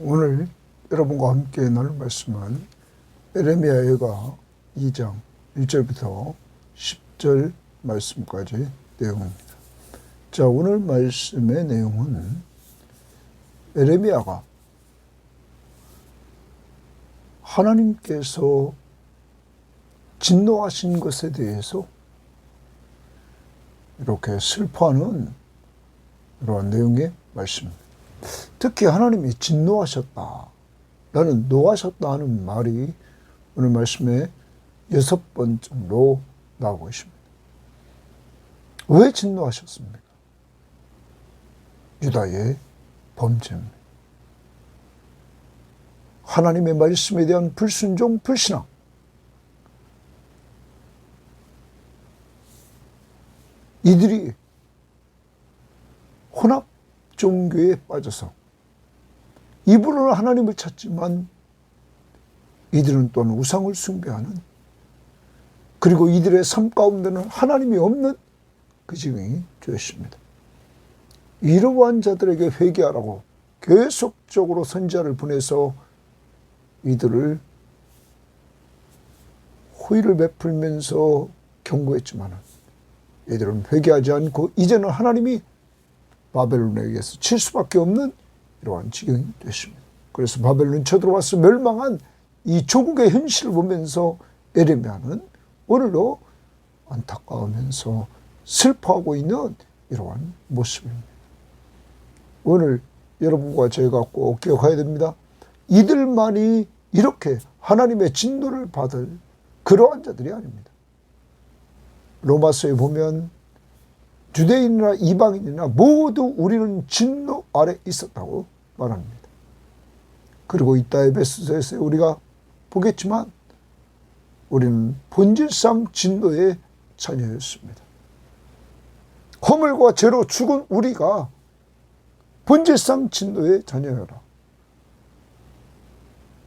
오늘 여러분과 함께 나눌 말씀은 에레미야가 2장 1절부터 10절 말씀까지 내용입니다. 자, 오늘 말씀의 내용은 에레미야가 하나님께서 진노하신 것에 대해서 이렇게 슬퍼하는 이러한 내용의 말씀입니다. 특히 하나님이 진노하셨다, 나는 노하셨다 하는 말이 오늘 말씀에 6번째로 나오고 있습니다. 왜 진노하셨습니까? 유다의 범죄입니다. 하나님의 말씀에 대한 불순종, 불신앙, 이들이 혼합 종교에 빠져서 입으로는 하나님을 찾지만 이들은 또한 우상을 숭배하는, 그리고 이들의 삶 가운데는 하나님이 없는 그 지경이 되었습니다. 이러한 자들에게 회개하라고 계속적으로 선지자를 보내서 이들을 호의를 베풀면서 경고했지만 이들은 회개하지 않고 이제는 하나님이 바벨론에 의해서 칠 수밖에 없는 이러한 지경이 됐습니다. 그래서 바벨론 쳐들어와서 멸망한 이 조국의 현실을 보면서 에레미야는 오늘도 안타까우면서 슬퍼하고 있는 이러한 모습입니다. 오늘 여러분과 저희가 꼭 기억해야 됩니다. 이들만이 이렇게 하나님의 진노를 받을 그러한 자들이 아닙니다. 로마서에 보면 유대인이나 이방인이나 모두 우리는 진노 아래 있었다고 말합니다. 그리고 이따 에베소서에서 우리가 보겠지만 우리는 본질상 진노의 자녀였습니다. 허물과 죄로 죽은 우리가 본질상 진노의 자녀여라.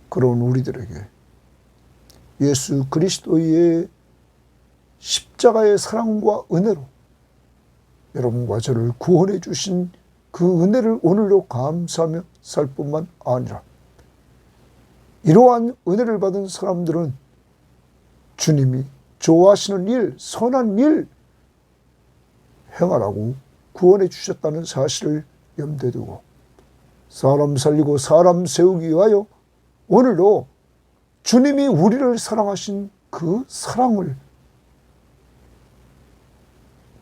그런 우리들에게 예수 그리스도의 십자가의 사랑과 은혜로 여러분과 저를 구원해 주신 그 은혜를 오늘도 감사하며 살 뿐만 아니라 이러한 은혜를 받은 사람들은 주님이 좋아하시는 일, 선한 일 행하라고 구원해 주셨다는 사실을 염두에 두고 사람 살리고 사람 세우기 위하여 오늘도 주님이 우리를 사랑하신 그 사랑을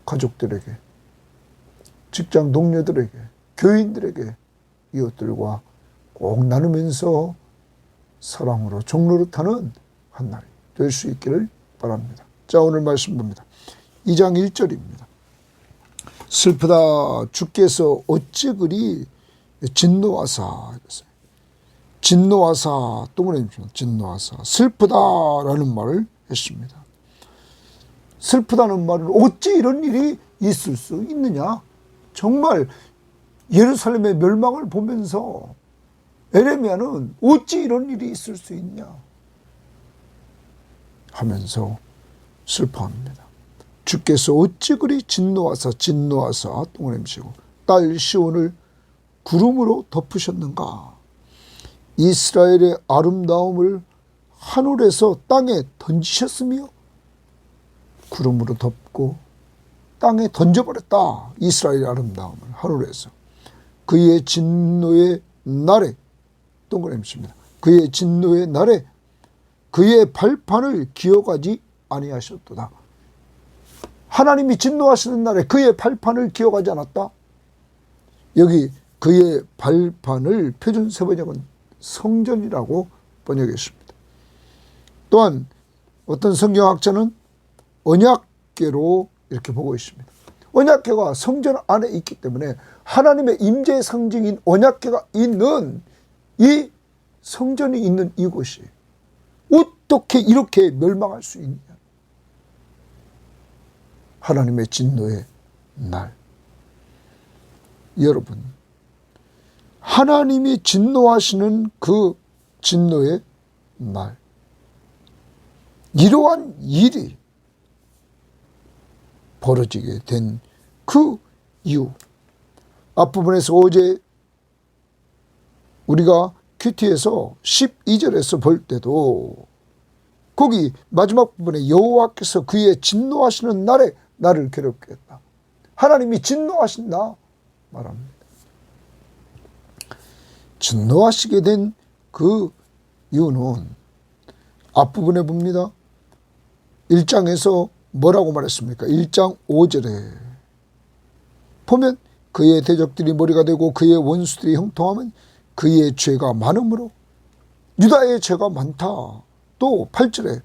가족들에게, 직장 동료들에게, 교인들에게, 이웃들과 꼭 나누면서 사랑으로 종노릇하는 한 날이 될 수 있기를 바랍니다. 자, 오늘 말씀 봅니다. 2장 1절입니다. 슬프다, 주께서 어찌 그리 진노하사, 진노하사, 동그라미 진노하사, 슬프다라는 말을 했습니다. 슬프다는 말은 어찌 이런 일이 있을 수 있느냐? 정말 예루살렘의 멸망을 보면서 에레미야는 어찌 이런 일이 있을 수 있냐 하면서 슬퍼합니다. 주께서 어찌 그리 진노하사 동그라미 치고 딸 시온을 구름으로 덮으셨는가? 이스라엘의 아름다움을 하늘에서 땅에 던지셨으며 구름으로 덮고 땅에 던져버렸다. 이스라엘의 아름다움을 하늘에서. 그의 진노의 날에, 동그라미 칩니다. 그의 진노의 날에 그의 발판을 기억하지 아니하셨도다. 하나님이 진노하시는 날에 그의 발판을 기억하지 않았다. 여기 그의 발판을 표준세 번역은 성전이라고 번역했습니다. 또한 어떤 성경학자는 언약궤로 이렇게 보고 있습니다. 언약궤가 성전 안에 있기 때문에 하나님의 임재의 상징인 언약궤가 있는 이 성전이 있는 이곳이 어떻게 이렇게 멸망할 수 있느냐. 하나님의 진노의 날. 여러분, 하나님이 진노하시는 그 진노의 날, 이러한 일이 벌어지게 된 그 이유, 앞부분에서 어제 우리가 큐티에서 12절에서 볼 때도 거기 마지막 부분에 여호와께서 그의 진노하시는 날에 나를 괴롭게 했다. 하나님이 진노하신다 말합니다. 진노하시게 된 그 이유는 앞부분에 봅니다. 1장에서 뭐라고 말했습니까? 1장 5절에 보면 그의 대적들이 머리가 되고 그의 원수들이 형통하면 그의 죄가 많으므로 유다의 죄가 많다. 또 8절에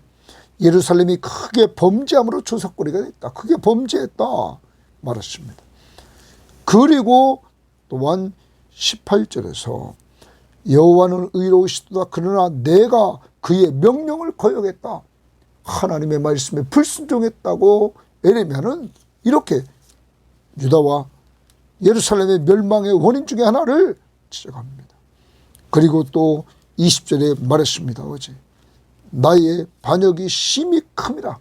예루살렘이 크게 범죄함으로 조석거리가 됐다. 크게 범죄했다 말했습니다. 그리고 또한 18절에서 여호와는 의로우시도다 그러나 내가 그의 명령을 거역했다. 하나님의 말씀에 불순종했다고 에레미야는 이렇게 유다와 예루살렘의 멸망의 원인 중에 하나를 지적합니다. 그리고 또 20절에 말했습니다. 어제 나의 반역이 심히 큼이라.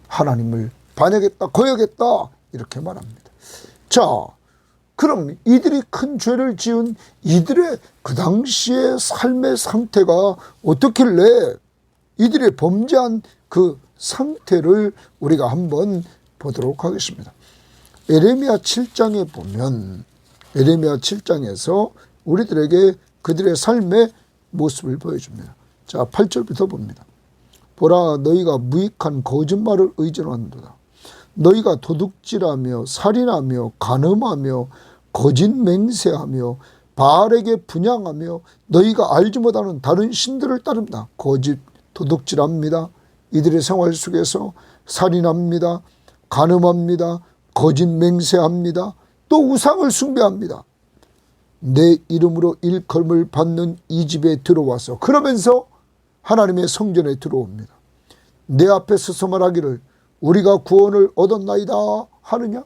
하나님을 반역했다 거역했다 이렇게 말합니다. 자, 그럼 이들이 큰 죄를 지은 이들의 그 당시의 삶의 상태가 어떻길래 이들이 범죄한 그 상태를 우리가 한번 보도록 하겠습니다. 에레미야 7장에 보면 에레미야 7장에서 우리들에게 그들의 삶의 모습을 보여줍니다. 자, 8절부터 봅니다. 보라 너희가 무익한 거짓말을 의존한도다. 너희가 도둑질하며 살인하며 간음하며 거짓 맹세하며 바알에게 분향하며 너희가 알지 못하는 다른 신들을 따른다. 거짓 도둑질합니다. 이들의 생활 속에서 살인합니다. 간음합니다. 거짓 맹세합니다. 또 우상을 숭배합니다. 내 이름으로 일컬음을 받는 이 집에 들어와서 그러면서 하나님의 성전에 들어옵니다. 내 앞에 서서 말하기를 우리가 구원을 얻었나이다 하느냐?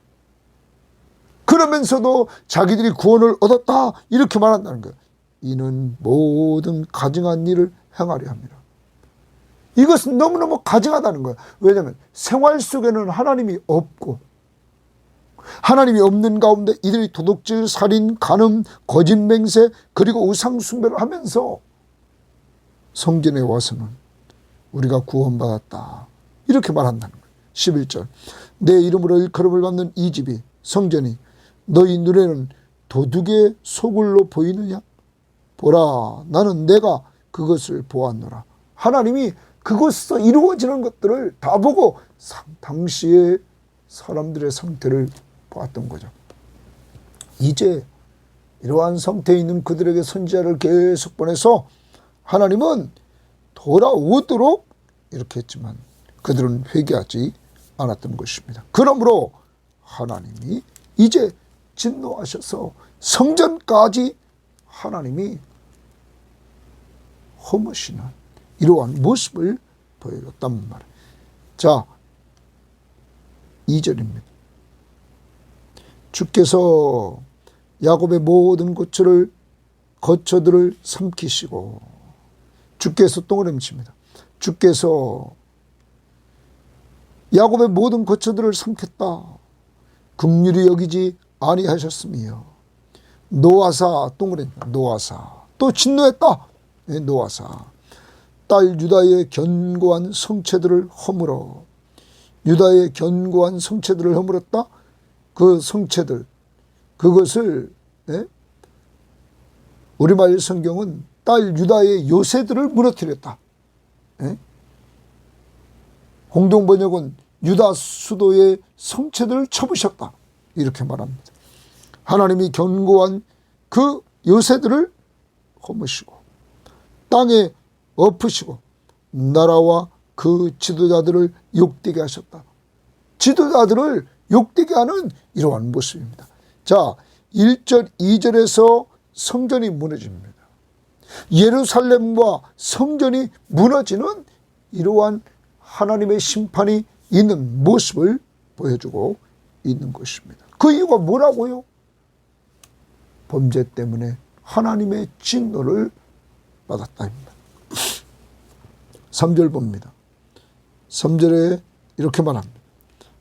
그러면서도 자기들이 구원을 얻었다 이렇게 말한다는 거예요. 이는 모든 가증한 일을 행하려 합니다. 이것은 너무너무 가증하다는 거예요. 왜냐하면 생활 속에는 하나님이 없고 하나님이 없는 가운데 이들이 도둑질, 살인, 간음, 거짓 맹세 그리고 우상 숭배를 하면서 성전에 와서는 우리가 구원받았다 이렇게 말한다는 거예요. 11절 내 이름으로 일컬음을 받는 이 집이 성전이 너희 눈에는 도둑의 소굴로 보이느냐? 보라 나는 내가 그것을 보았노라. 하나님이 그곳에서 이루어지는 것들을 다 보고 당시의 사람들의 상태를 보았던 거죠. 이제 이러한 상태에 있는 그들에게 선지자를 계속 보내서 하나님은 돌아오도록 이렇게 했지만 그들은 회개하지 않았던 것입니다. 그러므로 하나님이 이제 진노하셔서 성전까지 하나님이 허무시는 이러한 모습을 보여줬단 말이에요. 자, 2절입니다. 주께서 야곱의 모든 거처들을 삼키시고 주께서 동그라미 칩니다. 주께서 야곱의 모든 거처들을 삼켰다. 긍휼히 여기지 아니하셨으며 노아사 동그라미 노아사 또 진노했다. 노아사 딸 유다의 견고한 성체들을 허물어 유다의 견고한 성체들을 허물었다. 그 성체들 그것을 우리말 성경은 딸 유다의 요새들을 무너뜨렸다. 공동번역은 유다 수도의 성체들을 쳐부셨다 이렇게 말합니다. 하나님이 견고한 그 요새들을 허무시고 땅에 엎으시고 나라와 그 지도자들을 욕되게 하셨다. 지도자들을 욕되게 하는 이러한 모습입니다. 자, 1절 2절에서 성전이 무너집니다. 예루살렘과 성전이 무너지는 이러한 하나님의 심판이 있는 모습을 보여주고 있는 것입니다. 그 이유가 뭐라고요? 범죄 때문에 하나님의 진노를 받았다입니다. 3절 봅니다. 3절에 이렇게 말합니다.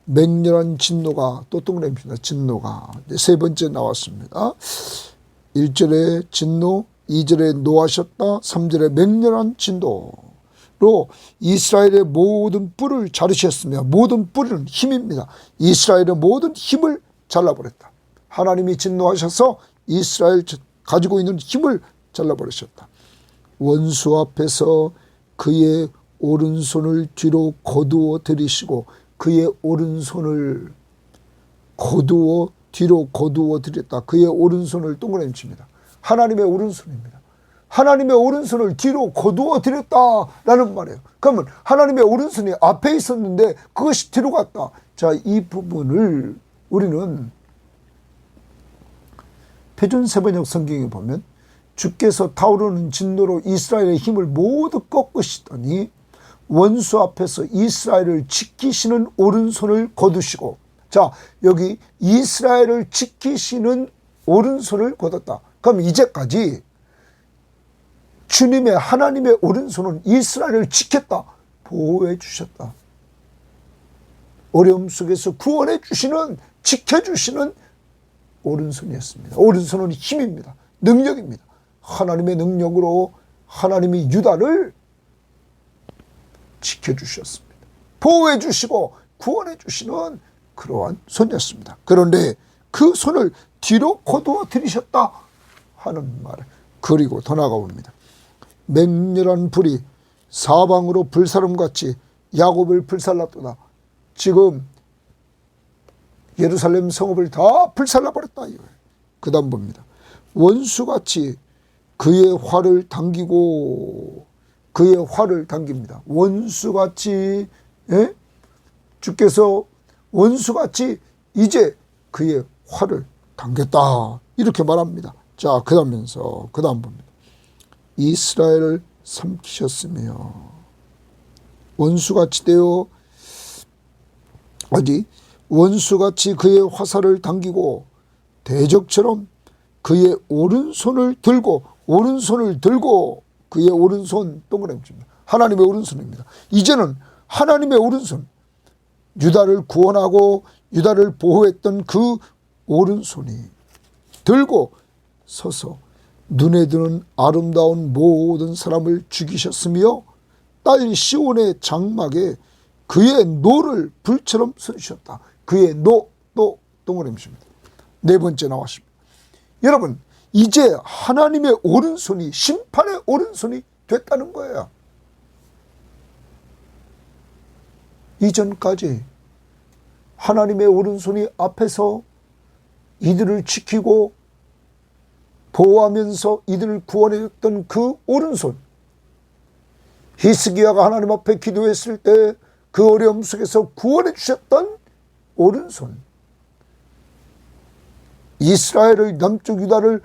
맹렬한 진노가 또 동그라미입니다. 진노가 세 번째 나왔습니다. 1절에 진노, 2절에 노하셨다, 3절에 맹렬한 진도로 이스라엘의 모든 뿔을 자르셨으며, 모든 뿌리는 힘입니다. 이스라엘의 모든 힘을 잘라버렸다. 하나님이 진노하셔서 이스라엘 가지고 있는 힘을 잘라버리셨다. 원수 앞에서 그의 오른손을 뒤로 거두어 들이시고, 그의 오른손을 뒤로 거두어 들였다. 그의 오른손을 동그라미 칩니다. 하나님의 오른손입니다. 하나님의 오른손을 뒤로 거두어 들였다라는 말이에요. 그러면 하나님의 오른손이 앞에 있었는데 그것이 뒤로 갔다. 자, 이 부분을 우리는 표준 세번역 성경에 보면, 주께서 타오르는 진노로 이스라엘의 힘을 모두 꺾으시더니 원수 앞에서 이스라엘을 지키시는 오른손을 거두시고, 자, 여기 이스라엘을 지키시는 오른손을 거뒀다. 그럼 이제까지 주님의, 하나님의 오른손은 이스라엘을 지켰다, 보호해 주셨다. 어려움 속에서 구원해 주시는, 지켜주시는 오른손이었습니다. 오른손은 힘입니다. 능력입니다. 하나님의 능력으로 하나님이 유다를 지켜주셨습니다. 보호해 주시고 구원해 주시는 그러한 손이었습니다. 그런데 그 손을 뒤로 거두어 들이셨다 하는 말을, 그리고 더 나아가 봅니다. 맹렬한 불이 사방으로 불사름같이 야곱을 불살랐도다. 지금 예루살렘 성읍을 다 불살라버렸다. 그 다음 봅니다. 원수같이 그의 활을 당기고, 그의 활을 당깁니다. 원수같이, 예? 주께서 원수같이 이제 그의 활을 당겼다, 이렇게 말합니다. 자, 그 다음 봅니다. 이스라엘을 삼키셨으며, 원수같이 되어 원수같이 그의 화살을 당기고 대적처럼 그의 오른손을 들고 그의 오른손 동그라미 칩니다. 하나님의 오른손입니다. 이제는 하나님의 오른손, 유다를 구원하고 유다를 보호했던 그 오른손이 들고 서서 눈에 드는 아름다운 모든 사람을 죽이셨으며, 딸 시온의 장막에 그의 노를 불처럼 쏘셨다. 그의 노, 또 동그라미 칩니다. 네 번째 나왔습니다. 여러분, 이제 하나님의 오른손이 심판의 오른손이 됐다는 거예요. 이전까지 하나님의 오른손이 앞에서 이들을 지키고 보호하면서 이들을 구원해줬던 그 오른손, 히스기야가 하나님 앞에 기도했을 때 그 어려움 속에서 구원해 주셨던 오른손, 이스라엘의 남쪽 유다를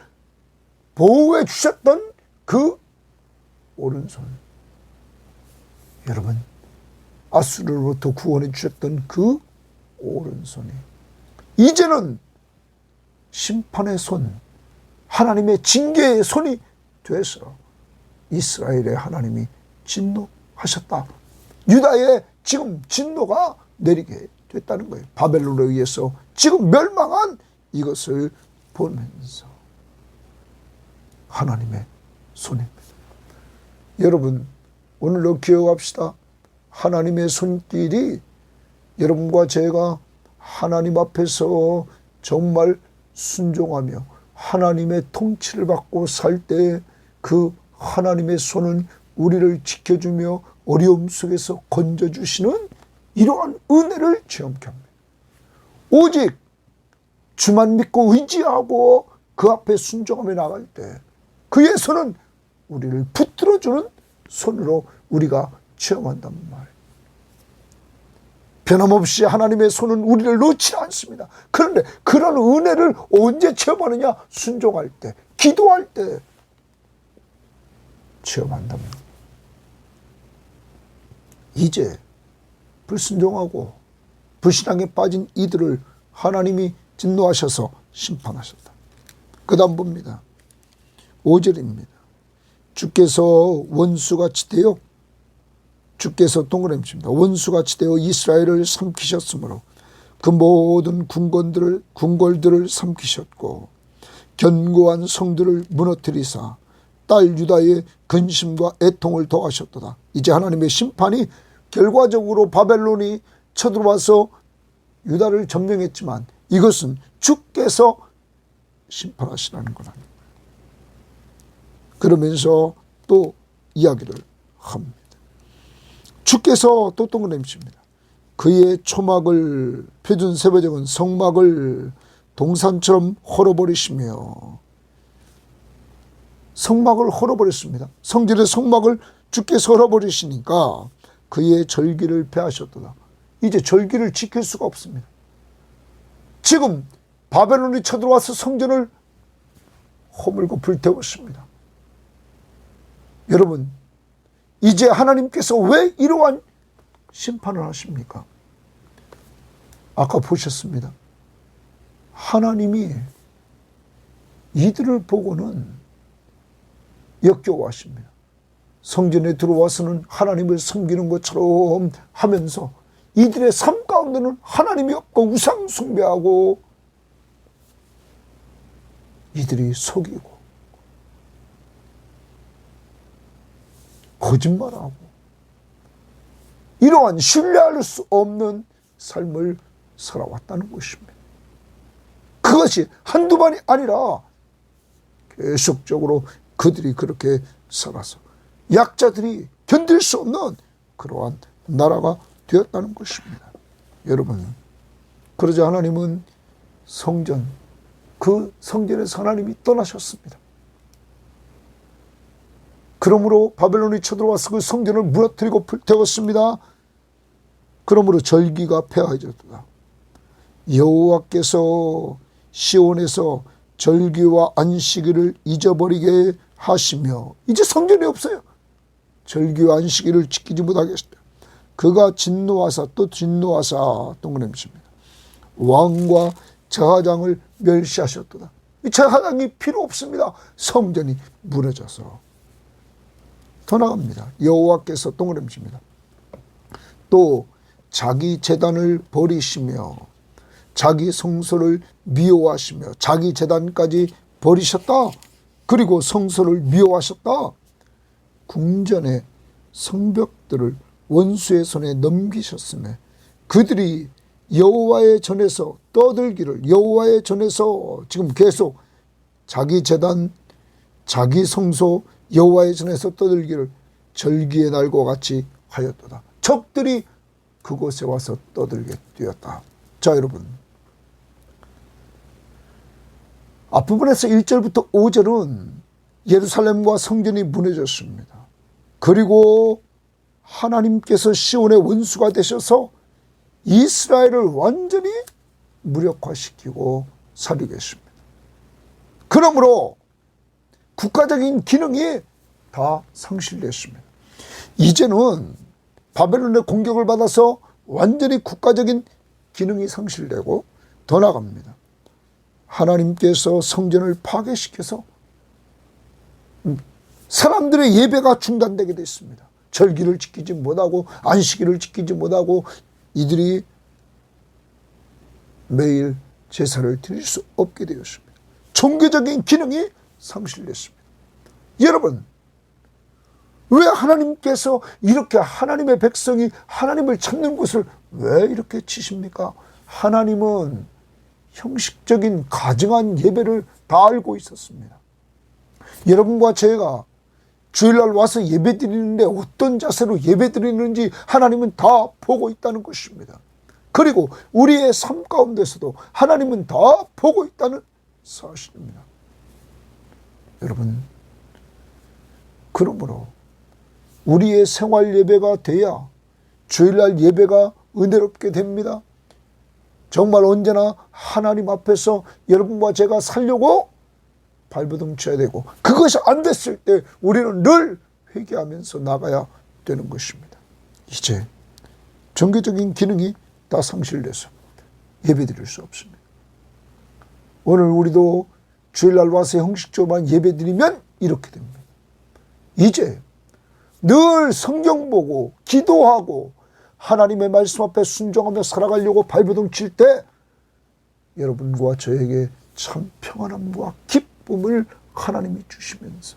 보호해 주셨던 그 오른손, 여러분, 아수르로부터 구원해 주셨던 그 오른손이 이제는 심판의 손, 하나님의 징계의 손이 돼서 이스라엘의 하나님이 진노하셨다. 유다에 지금 진노가 내리게 됐다는 거예요. 바벨론에 의해서 지금 멸망한 이것을 보면서 하나님의 손입니다. 여러분, 오늘도 기억합시다. 하나님의 손길이 여러분과 제가 하나님 앞에서 정말 순종하며 하나님의 통치를 받고 살 때 그 하나님의 손은 우리를 지켜주며 어려움 속에서 건져주시는 이러한 은혜를 체험케 합니다. 오직 주만 믿고 의지하고 그 앞에 순종하며 나갈 때 그의 손은 우리를 붙들어주는 손으로 우리가 체험한단 말이에요. 변함없이 하나님의 손은 우리를 놓지 않습니다. 그런데 그런 은혜를 언제 체험하느냐? 순종할 때, 기도할 때 체험한답니다. 이제 불순종하고 불신앙에 빠진 이들을 하나님이 진노하셔서 심판하셨다. 그 다음 봅니다. 5절입니다. 주께서 원수같이 되어, 주께서 동그라미 칩니다. 원수같이 되어 이스라엘을 삼키셨으므로 그 모든 궁궐들을 삼키셨고 견고한 성들을 무너뜨리사 딸 유다의 근심과 애통을 더하셨도다. 이제 하나님의 심판이 결과적으로 바벨론이 쳐들어와서 유다를 점령했지만 이것은 주께서 심판하시라는 거라. 그러면서 또 이야기를 합니다. 주께서 또 동그라미십니다. 그의 초막을 표준 세배적은 성막을 동산처럼 헐어버리시며, 성막을 헐어버렸습니다. 성전의 성막을 주께서 헐어버리시니까 그의 절기를 폐하셨도다. 이제 절기를 지킬 수가 없습니다. 지금 바벨론이 쳐들어와서 성전을 허물고 불태웠습니다. 여러분, 이제 하나님께서 왜 이러한 심판을 하십니까? 아까 보셨습니다. 하나님이 이들을 보고는 역겨워하십니다. 성전에 들어와서는 하나님을 섬기는 것처럼 하면서 이들의 삶 가운데는 하나님이 없고 우상 숭배하고 이들이 속이고 거짓말하고 이러한 신뢰할 수 없는 삶을 살아왔다는 것입니다. 그것이 한두 번이 아니라 계속적으로 그들이 그렇게 살아서 약자들이 견딜 수 없는 그러한 나라가 되었다는 것입니다. 여러분, 그러자 하나님은 성전, 그 성전에서 하나님이 떠나셨습니다. 그러므로 바벨론이 쳐들어와서 그 성전을 무너뜨리고 불태웠습니다. 그러므로 절기가 폐하여졌다. 여호와께서 시온에서 절기와 안식일을 잊어버리게 하시며, 이제 성전이 없어요. 절기와 안식일을 지키지 못하게 했다. 그가 진노하사 또 진노하사 동그라미입니다. 왕과 제사장을 멸시하셨도다. 이 제사장이 필요 없습니다. 성전이 무너져서. 더 나갑니다. 여호와께서 동그라미입니다. 또 자기 제단을 버리시며 자기 성소를 미워하시며, 자기 제단까지 버리셨다. 그리고 성소를 미워하셨다. 궁전의 성벽들을 원수의 손에 넘기셨으며 그들이 여호와의 전에서 떠들기를, 여호와의 전에서 지금 계속 자기 제단, 자기 성소, 여호와의 전에서 떠들기를 절기의 날과 같이 하였도다. 적들이 그곳에 와서 떠들게 되었다. 자, 여러분, 앞부분에서 1절부터 5절은 예루살렘과 성전이 무너졌습니다. 그리고 하나님께서 시온의 원수가 되셔서 이스라엘을 완전히 무력화시키고 살리겠습니다. 그러므로 국가적인 기능이 다 상실됐습니다. 이제는 바벨론의 공격을 받아서 완전히 국가적인 기능이 상실되고 더 나갑니다. 하나님께서 성전을 파괴시켜서 사람들의 예배가 중단되게 됐습니다. 절기를 지키지 못하고 안식일을 지키지 못하고 이들이 매일 제사를 드릴 수 없게 되었습니다. 종교적인 기능이 상실됐습니다. 여러분, 왜 하나님께서 이렇게 하나님의 백성이 하나님을 찾는 곳을 왜 이렇게 치십니까? 하나님은 형식적인 가증한 예배를 다 알고 있었습니다. 여러분과 제가 주일날 와서 예배 드리는데 어떤 자세로 예배 드리는지 하나님은 다 보고 있다는 것입니다. 그리고 우리의 삶 가운데서도 하나님은 다 보고 있다는 사실입니다. 여러분, 그러므로 우리의 생활 예배가 돼야 주일날 예배가 은혜롭게 됩니다. 정말 언제나 하나님 앞에서 여러분과 제가 살려고 발버둥 쳐야 되고, 그것이 안 됐을 때 우리는 늘 회개하면서 나가야 되는 것입니다. 이제 종교적인 기능이 다 상실돼서 예배드릴 수 없습니다. 오늘 우리도 주일날 와서 형식적으로만 예배드리면 이렇게 됩니다. 이제 늘 성경 보고 기도하고 하나님의 말씀 앞에 순종하며 살아가려고 발버둥 칠 때 여러분과 저에게 참 평안함과 기쁨, 기쁨을 하나님이 주시면서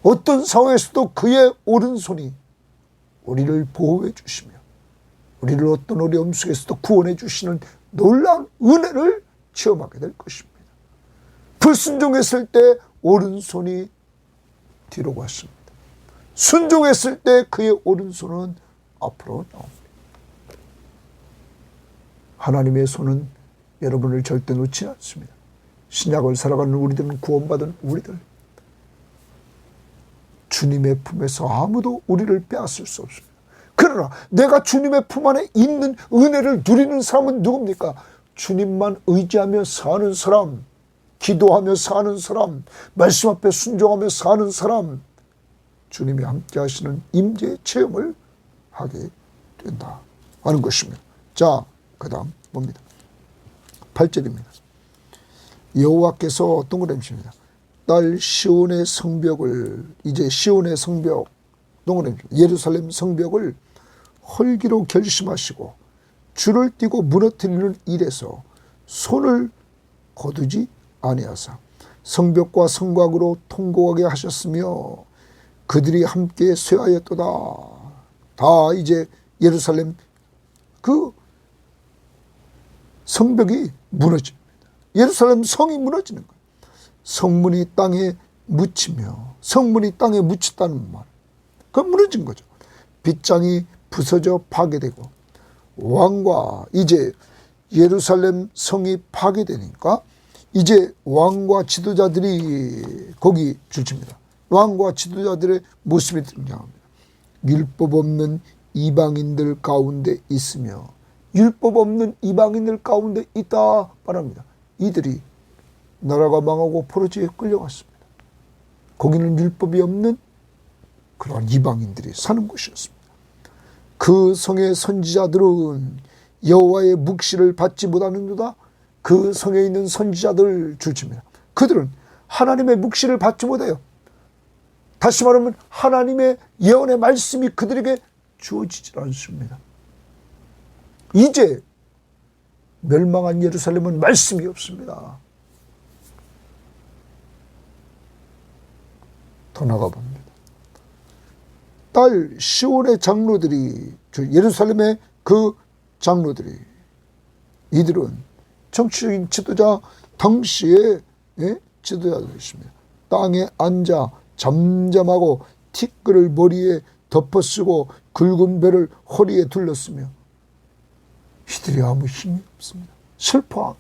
어떤 상황에서도 그의 오른손이 우리를 보호해 주시며 우리를 어떤 어려움 속에서도 구원해 주시는 놀라운 은혜를 체험하게 될 것입니다. 불순종했을 때 오른손이 뒤로 갔습니다. 순종했을 때 그의 오른손은 앞으로 나옵니다. 하나님의 손은 여러분을 절대 놓지 않습니다. 신약을 살아가는 우리들은, 구원받은 우리들, 주님의 품에서 아무도 우리를 빼앗을 수 없습니다. 그러나 내가 주님의 품 안에 있는 은혜를 누리는 사람은 누굽니까? 주님만 의지하며 사는 사람, 기도하며 사는 사람, 말씀 앞에 순종하며 사는 사람, 주님이 함께 하시는 임재의 체험을 하게 된다 하는 것입니다. 자, 그 다음 봅니다. 8절입니다. 여호와께서 동그라미십니다. 딸 시온의 성벽을, 이제 시온의 성벽, 동그라미십니다. 예루살렘 성벽을 헐기로 결심하시고 줄을 띄고 무너뜨리는 일에서 손을 거두지 아니하사 성벽과 성곽으로 통곡하게 하셨으며 그들이 함께 쇠하였도다. 다 이제 예루살렘 그 성벽이 무너집니다. 예루살렘 성이 무너지는 거예요. 성문이 땅에 묻히며, 성문이 땅에 묻혔다는 말, 그건 무너진 거죠. 빗장이 부서져 파괴되고 왕과, 이제 예루살렘 성이 파괴되니까 이제 왕과 지도자들이 거기 줄칩니다. 왕과 지도자들의 모습이 등장합니다. 율법 없는 이방인들 가운데 있으며, 율법 없는 이방인들 가운데 있다 말합니다. 이들이 나라가 망하고 포로지에 끌려갔습니다. 거기는 율법이 없는 그러한 이방인들이 사는 곳이었습니다. 그 성의 선지자들은 여호와의 묵시를 받지 못하는도다. 그 성에 있는 선지자들 줄칩니다. 그들은 하나님의 묵시를 받지 못해요. 다시 말하면 하나님의 예언의 말씀이 그들에게 주어지질 않습니다. 이제 멸망한 예루살렘은 말씀이 없습니다. 더 나가봅니다. 딸 시온의 장로들이, 예루살렘의 그 장로들이, 이들은 정치적인 지도자, 당시의 지도자들이십니다. 땅에 앉아 잠잠하고 티끌을 머리에 덮어쓰고 굵은 배를 허리에 둘렀으며 이들이 아무 힘이 없습니다. 슬퍼한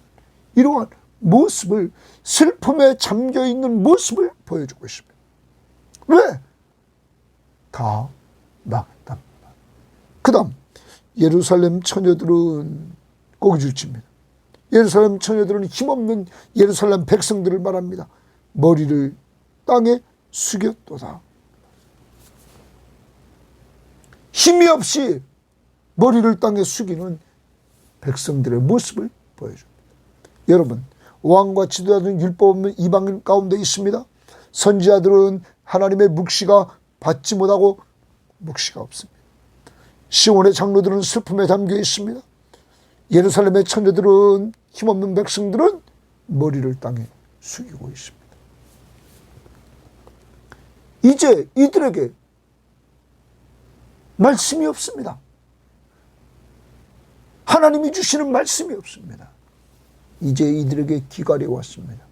이러한 모습을, 슬픔에 잠겨있는 모습을 보여주고 있습니다. 왜? 다 망했답니다. 그 다음 예루살렘 처녀들은 거기 줄칩니다. 예루살렘 처녀들은 힘없는 예루살렘 백성들을 말합니다. 머리를 땅에 숙였도다. 힘이 없이 머리를 땅에 숙이는 백성들의 모습을 보여줍니다. 여러분, 왕과 지도자들은 율법 없는 이방인 가운데 있습니다. 선지자들은 하나님의 묵시가 받지 못하고 묵시가 없습니다. 시온의 장로들은 슬픔에 잠겨 있습니다. 예루살렘의 처녀들은, 힘없는 백성들은 머리를 땅에 숙이고 있습니다. 이제 이들에게 말씀이 없습니다. 하나님이 주시는 말씀이 없습니다. 이제 이들에게 기갈이 왔습니다.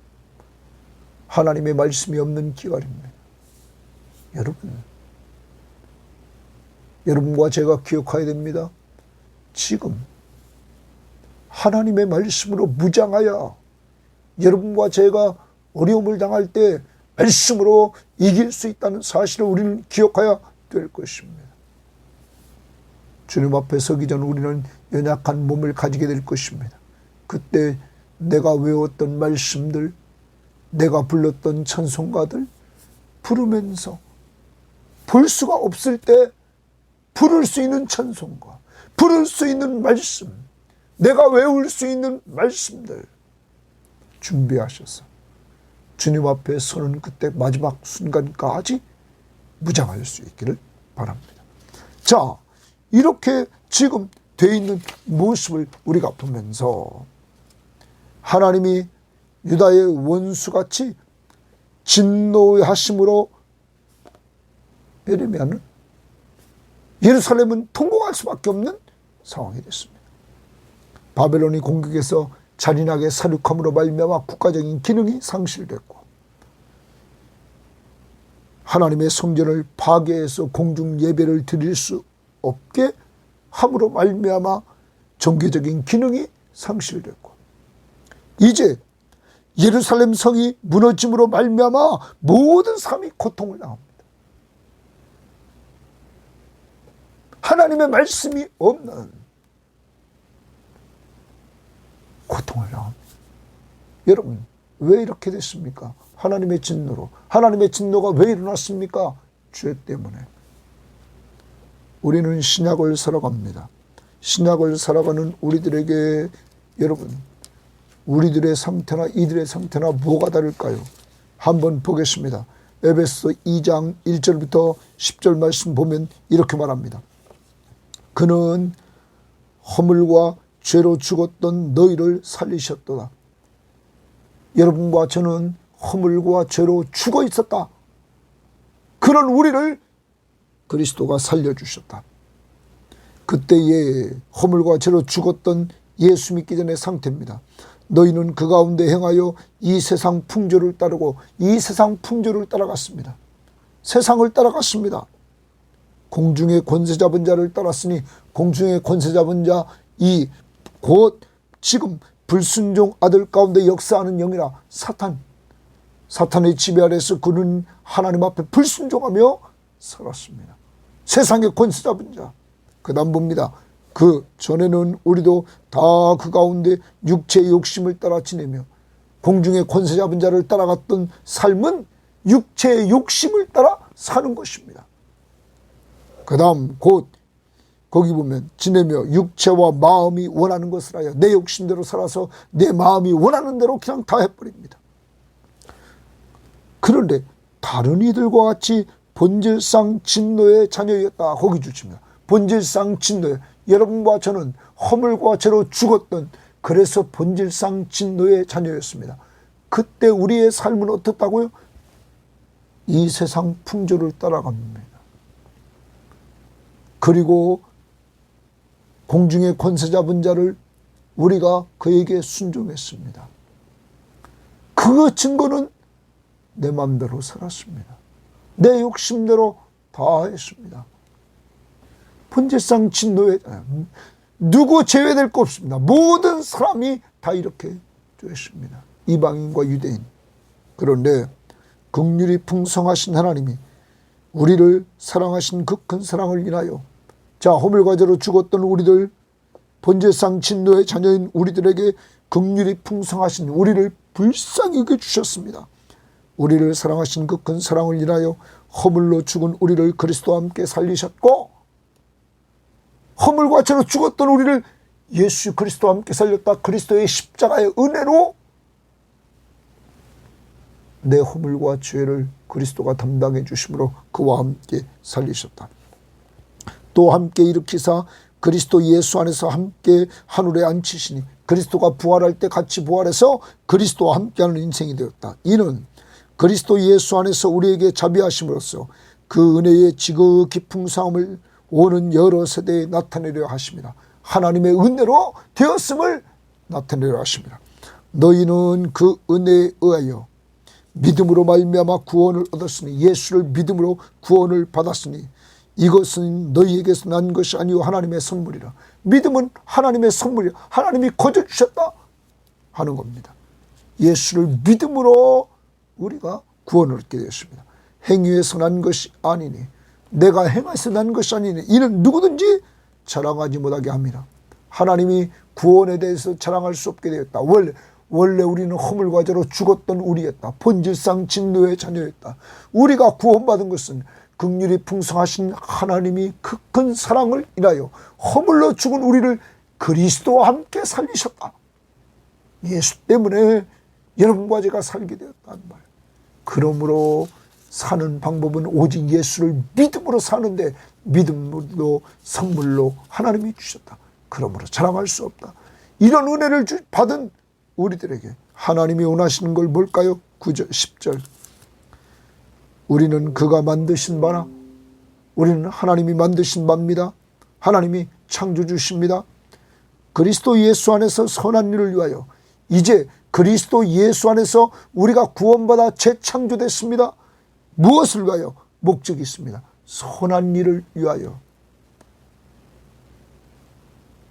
하나님의 말씀이 없는 기갈입니다. 여러분과 제가 기억해야 됩니다. 지금 하나님의 말씀으로 무장하여 여러분과 제가 어려움을 당할 때 말씀으로 이길 수 있다는 사실을 우리는 기억해야 될 것입니다. 주님 앞에 서기 전 우리는 연약한 몸을 가지게 될 것입니다. 그때 내가 외웠던 말씀들, 내가 불렀던 찬송가들 부르면서 볼 수가 없을 때 부를 수 있는 찬송가, 부를 수 있는 말씀, 내가 외울 수 있는 말씀들 준비하셔서 주님 앞에 서는 그때 마지막 순간까지 무장할 수 있기를 바랍니다. 자, 이렇게 지금 돼 있는 모습을 우리가 보면서 하나님이 유다의 원수같이 진노하심으로 에레미야는 예루살렘은 통곡할 수밖에 없는 상황이 됐습니다. 바벨론이 공격해서 잔인하게 살육함으로 말미암아 국가적인 기능이 상실됐고 하나님의 성전을 파괴해서 공중 예배를 드릴 수 없게 함으로 말미암아 종교적인 기능이 상실됐고 이제 예루살렘 성이 무너짐으로 말미암아 모든 사람이 고통을 당합니다. 하나님의 말씀이 없는 고통을 당합니다. 여러분, 왜 이렇게 됐습니까? 하나님의 진노로. 하나님의 진노가 왜 일어났습니까? 죄 때문에. 우리는 신약을 살아갑니다. 신약을 살아가는 우리들에게 여러분, 우리들의 상태나 이들의 상태나 뭐가 다를까요? 한번 보겠습니다. 에베소 2장 1절부터 10절 말씀 보면 이렇게 말합니다. 그는 허물과 죄로 죽었던 너희를 살리셨도다. 여러분과 저는 허물과 죄로 죽어 있었다. 그런 우리를 그리스도가 살려주셨다. 그때의 허물과 죄로 죽었던 예수 믿기 전의 상태입니다. 너희는 그 가운데 행하여 이 세상 풍조를 따르고 이 세상 풍조를 따라갔습니다. 세상을 따라갔습니다. 공중의 권세 잡은 자를 따랐으니 공중의 권세 잡은 자 이 곧 지금 불순종 아들 가운데 역사하는 영이라 사탄의 지배 아래서 그는 하나님 앞에 불순종하며 살았습니다. 세상의 권세 잡은 자. 그 다음 봅니다. 그 전에는 우리도 다 그 가운데 육체의 욕심을 따라 지내며 공중의 권세 잡은 자를 따라갔던 삶은 육체의 욕심을 따라 사는 것입니다. 그 다음 곧 거기 보면 지내며 육체와 마음이 원하는 것을 하여 내 욕심대로 살아서 내 마음이 원하는 대로 그냥 다 해버립니다. 그런데 다른 이들과 같이 본질상 진노의 자녀였다. 거기 주십니다. 본질상 진노의, 여러분과 저는 허물과 죄로 죽었던, 그래서 본질상 진노의 자녀였습니다. 그때 우리의 삶은 어떻다고요? 이 세상 풍조를 따라갑니다. 그리고 공중의 권세 잡은 자를 우리가 그에게 순종했습니다. 그 증거는 내 마음대로 살았습니다. 내 욕심대로 다 했습니다. 본질상 진노에 누구 제외될 거 없습니다. 모든 사람이 다 이렇게 되었습니다. 이방인과 유대인. 그런데 긍휼이 풍성하신 하나님이 우리를 사랑하신 그 큰 사랑을 인하여 자, 허물과 죄로 죽었던 우리들, 본질상 진노의 자녀인 우리들에게 긍휼이 풍성하신 우리를 불쌍히 여겨주셨습니다. 우리를 사랑하신 그 큰 사랑을 인하여 허물로 죽은 우리를 그리스도와 함께 살리셨고, 허물과 죄로 죽었던 우리를 예수 그리스도와 함께 살렸다. 그리스도의 십자가의 은혜로 내 허물과 죄를 그리스도가 담당해 주심으로 그와 함께 살리셨다. 또 함께 일으키사 그리스도 예수 안에서 함께 하늘에 앉히시니 그리스도가 부활할 때 같이 부활해서 그리스도와 함께하는 인생이 되었다. 이는 그리스도 예수 안에서 우리에게 자비하심으로써 그 은혜의 지극히 풍성함을 오는 여러 세대에 나타내려 하십니다. 하나님의 은혜로 되었음을 나타내려 하십니다. 너희는 그 은혜에 의하여 믿음으로 말미암아 구원을 얻었으니, 예수를 믿음으로 구원을 받았으니 이것은 너희에게서 난 것이 아니오 하나님의 선물이라. 믿음은 하나님의 선물이라. 하나님이 거저 주셨다 하는 겁니다. 예수를 믿음으로 우리가 구원을 얻게 되었습니다. 행위에서 난 것이 아니니, 내가 행해서 난 것이 아니니 이는 누구든지 자랑하지 못하게 합니다. 하나님이 구원에 대해서 자랑할 수 없게 되었다. 원래 우리는 허물과 죄로 죽었던 우리였다. 본질상 진노의 자녀였다. 우리가 구원받은 것은 긍휼이 풍성하신 하나님이 그 큰 사랑을 인하여 허물로 죽은 우리를 그리스도와 함께 살리셨다. 예수 때문에 여러분과 제가 살게 되었다는 말. 그러므로 사는 방법은 오직 예수를 믿음으로 사는데, 믿음으로 선물로 하나님이 주셨다. 그러므로 자랑할 수 없다. 이런 은혜를 받은 우리들에게 하나님이 원하시는 걸 뭘까요? 9절 10절 우리는 그가 만드신 바라. 우리는 하나님이 만드신 바입니다. 하나님이 창조주십니다. 그리스도 예수 안에서 선한 일을 위하여 이제 그리스도 예수 안에서 우리가 구원받아 재창조됐습니다. 무엇을 위하여? 목적이 있습니다. 선한 일을 위하여.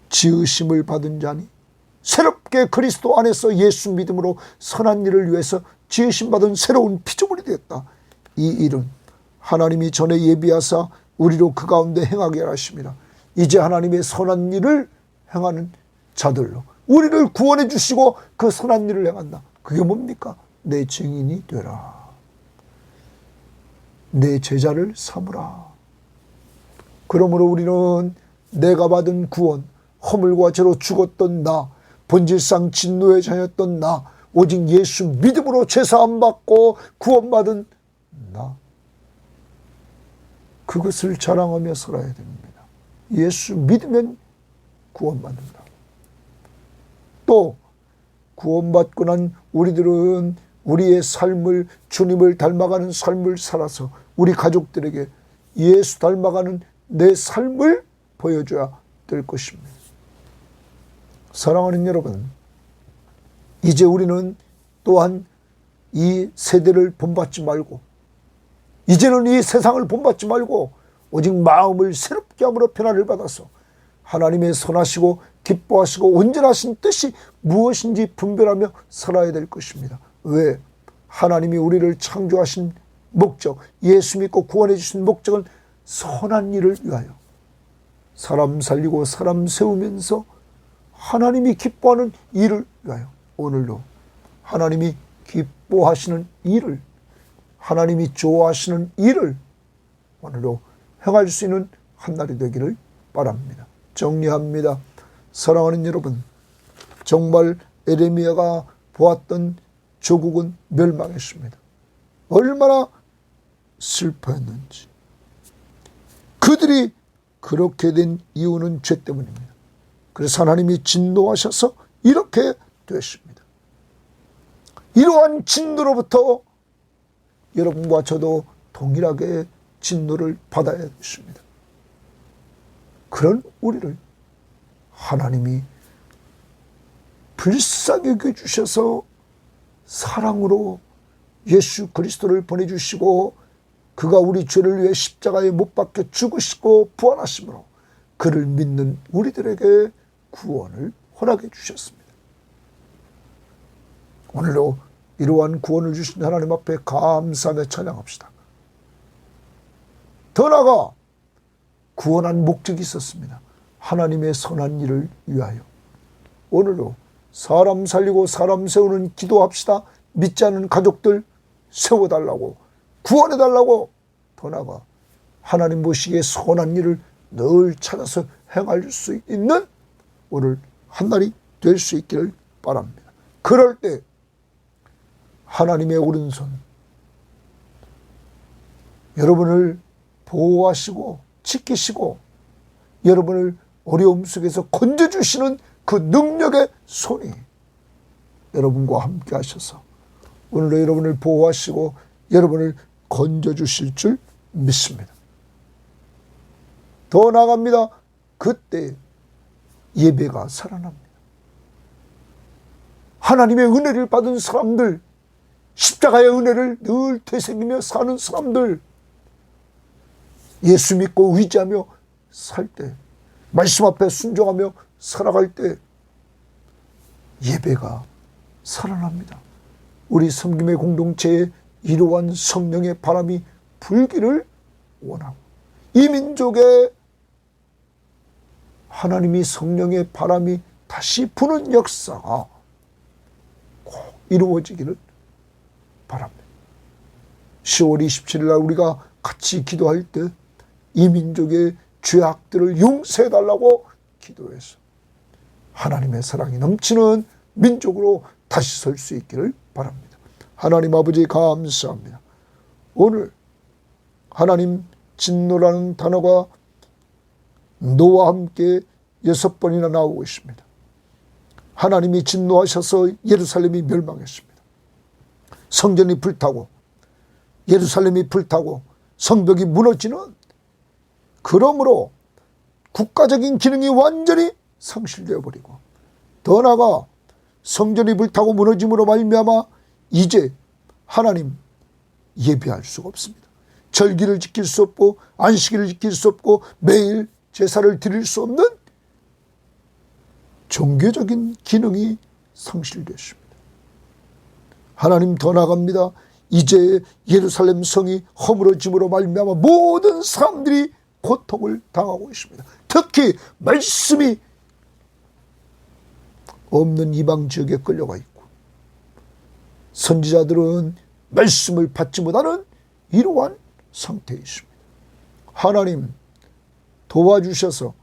지으심을 받은 자니 새롭게 그리스도 안에서 예수 믿음으로 선한 일을 위해서 지으심 받은 새로운 피조물이 되었다. 이 일은 하나님이 전에 예비하사 우리로 그 가운데 행하게 하십니다. 이제 하나님의 선한 일을 행하는 자들로 우리를 구원해 주시고 그 선한 일을 행한다. 그게 뭡니까? 내 증인이 되라. 내 제자를 삼으라. 그러므로 우리는 내가 받은 구원, 허물과 죄로 죽었던 나, 본질상 진노의 자였던 나, 오직 예수 믿음으로 죄사함 받고 구원받은 나, 그것을 자랑하며 살아야 됩니다. 예수 믿으면 구원받는다. 또 구원받고 난 우리들은 우리의 삶을 주님을 닮아가는 삶을 살아서 우리 가족들에게 예수 닮아가는 내 삶을 보여줘야 될 것입니다. 사랑하는 여러분, 이제 우리는 또한 이 세대를 본받지 말고 이제는 이 세상을 본받지 말고 오직 마음을 새롭게 함으로 변화를 받아서 하나님의 선하시고 기뻐하시고 온전하신 뜻이 무엇인지 분별하며 살아야 될 것입니다. 왜? 하나님이 우리를 창조하신 목적, 예수 믿고 구원해 주신 목적은 선한 일을 위하여 사람 살리고 사람 세우면서 하나님이 기뻐하는 일을 위하여 오늘도 하나님이 기뻐하시는 일을, 하나님이 좋아하시는 일을 오늘도 행할 수 있는 한 날이 되기를 바랍니다. 정리합니다. 사랑하는 여러분, 정말 에레미야가 보았던 조국은 멸망했습니다. 얼마나 슬퍼했는지. 그들이 그렇게 된 이유는 죄 때문입니다. 그래서 하나님이 진노하셔서 이렇게 되었습니다. 이러한 진노로부터 여러분과 저도 동일하게 진노를 받아야 했습니다. 그런 우리를 하나님이 불쌍히 여겨주셔서 사랑으로 예수 그리스도를 보내주시고 그가 우리 죄를 위해 십자가에 못 박혀 죽으시고 부활하심으로 그를 믿는 우리들에게 구원을 허락해 주셨습니다. 오늘도 이러한 구원을 주신 하나님 앞에 감사하며 찬양합시다. 더 나아가 구원한 목적이 있었습니다. 하나님의 선한 일을 위하여. 오늘도 사람 살리고 사람 세우는 기도합시다. 믿지 않는 가족들 세워달라고, 구원해달라고. 더 나아가 하나님 보시기에 선한 일을 늘 찾아서 행할 수 있는 오늘 한 날이 될 수 있기를 바랍니다. 그럴 때 하나님의 오른손 여러분을 보호하시고 지키시고 여러분을 어려움 속에서 건져주시는 그 능력의 손이 여러분과 함께 하셔서 오늘도 여러분을 보호하시고 여러분을 건져주실 줄 믿습니다. 더 나아갑니다. 그때 예배가 살아납니다. 하나님의 은혜를 받은 사람들, 십자가의 은혜를 늘 되새기며 사는 사람들, 예수 믿고 의지하며 살 때, 말씀 앞에 순종하며 살아갈 때 예배가 살아납니다. 우리 섬김의 공동체에 이러한 성령의 바람이 불기를 원하고 이 민족에 하나님이 성령의 바람이 다시 부는 역사가 꼭 이루어지기를 바랍니다. 10월 27일 날 우리가 같이 기도할 때 이 민족의 죄악들을 용서해달라고 기도해서 하나님의 사랑이 넘치는 민족으로 다시 설 수 있기를 바랍니다. 하나님 아버지 감사합니다. 오늘 하나님 진노라는 단어가 노와 함께 6번이나 나오고 있습니다. 하나님이 진노하셔서 예루살렘이 멸망했습니다. 성전이 불타고 예루살렘이 불타고 성벽이 무너지는, 그러므로 국가적인 기능이 완전히 상실되어 버리고, 더 나아가 성전이 불타고 무너짐으로 말미암아 이제 하나님 예배할 수가 없습니다. 절기를 지킬 수 없고 안식일을 지킬 수 없고 매일 제사를 드릴 수 없는 종교적인 기능이 상실됐습니다. 하나님 더 나아갑니다. 이제 예루살렘 성이 허물어짐으로 말미암아 모든 사람들이 고통을 당하고 있습니다. 특히 말씀이 없는 이방 지역에 끌려가 있고, 선지자들은 말씀을 받지 못하는 이러한 상태에 있습니다. 하나님 도와주셔서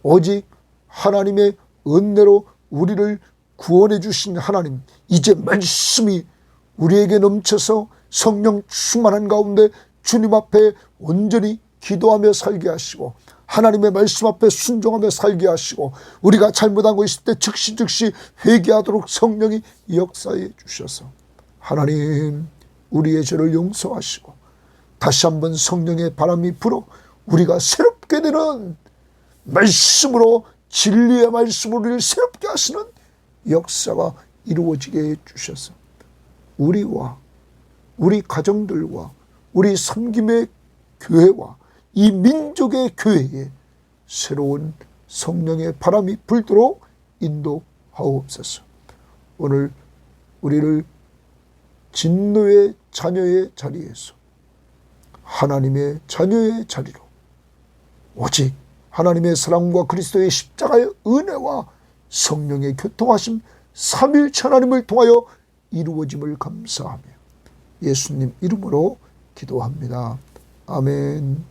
오직 하나님의 은혜로 우리를 구원해 주신 하나님, 이제 말씀이 우리에게 넘쳐서 성령 충만한 가운데 주님 앞에 온전히 기도하며 살게 하시고, 하나님의 말씀 앞에 순종하며 살게 하시고, 우리가 잘못한 거 있을 때 즉시 회개하도록 성령이 역사해 주셔서 하나님 우리의 죄를 용서하시고 다시 한번 성령의 바람이 불어 우리가 새롭게 되는 말씀으로, 진리의 말씀으로 우리를 새롭게 하시는 역사가 이루어지게 해 주셔서 우리와 우리 가정들과 우리 섬김의 교회와 이 민족의 교회에 새로운 성령의 바람이 불도록 인도하옵소서. 오늘 우리를 진노의 자녀의 자리에서 하나님의 자녀의 자리로, 오직 하나님의 사랑과 그리스도의 십자가의 은혜와 성령의 교통하심 삼위일체 하나님을 통하여 이루어짐을 감사하며 예수님 이름으로 기도합니다. 아멘.